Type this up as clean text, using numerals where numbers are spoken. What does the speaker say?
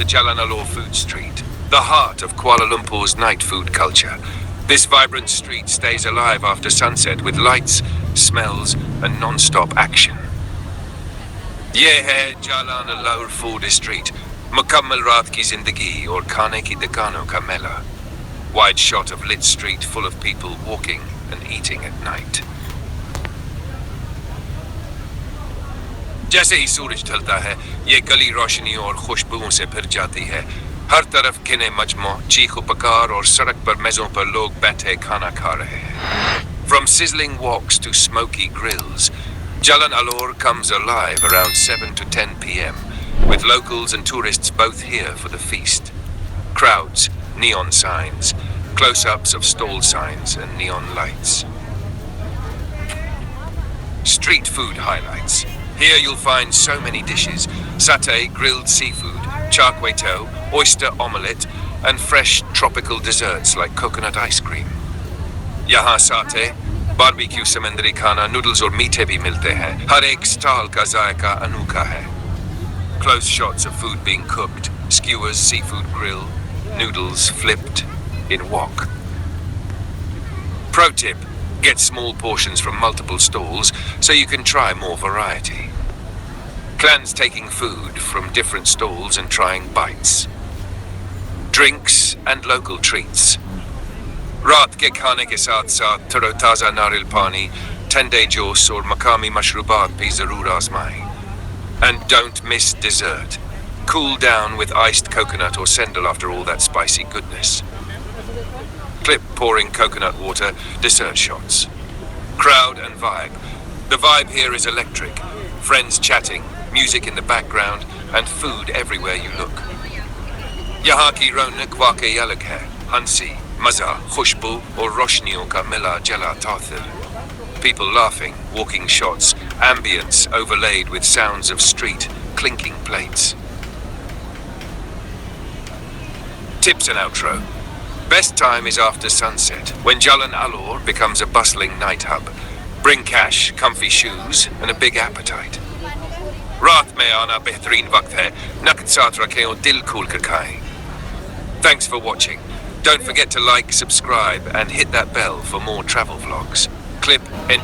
to Jalan Alor Food Street, the heart of Kuala Lumpur's night food culture. This vibrant street stays alive after sunset with lights, smells, and non-stop action. ये है Jalan allure food street, मुकम्मल रात की जिंदगी और खाने की दुकानों का मेला. Wide shot of lit street full of people walking and eating at night. जैसे ही सूरज ढलता है, ये गली रोशनियों और खुशबुओं से भर जाती है. हर तरफ किने मजमो, चीखो पकार और सड़क पर मेजों पर लोग बैठे खाना खा रहे हैं. From sizzling walks to smoky grills, Jalan Alor comes alive around 7 to 10 p.m. with locals and tourists both here for the feast. Crowds, neon signs, close-ups of stall signs and neon lights. Street food highlights. Here you'll find so many dishes: satay, grilled seafood, char kway teow, oyster omelette, and fresh tropical desserts like coconut ice cream. Yahan satay, barbecue samandari khana, noodles और मीठे भी मिलते हैं. हर एक stall का जायका अनोखा है. Close shots of food being cooked, skewers, seafood grill, noodles flipped in wok. Pro tip: get small portions from multiple stalls so you can try more variety. Clans taking food from different stalls and trying bites. Drinks and local treats. रात के खाने के साथ साथ तरोताजा नारियल पानी, ठंडे जूस और मकामी मशरूबात भी जरूर आजमाएं. And don't miss dessert. Cool down with iced coconut or sendal after all that spicy goodness. Clip pouring coconut water, dessert shots. Crowd and vibe. The vibe here is electric. Friends chatting, music in the background, and food everywhere you look. यहाँ की रौनक वाकई अलग है. हंसी, मजा, खुशबू और रोशनियों का मिला जला ताथिर. People laughing, walking shots, ambience overlaid with sounds of street, clinking plates. Tips and outro. Best time is after sunset, when Jalan Alor becomes a bustling night hub. Bring cash, comfy shoes, and a big appetite. रात में आना बेहतरीन वक्त है. नकद साथ रखें और दिल खोल कर खाएं. Thanks for watching. Don't forget to like, subscribe, and hit that bell for more travel vlogs. Clip in.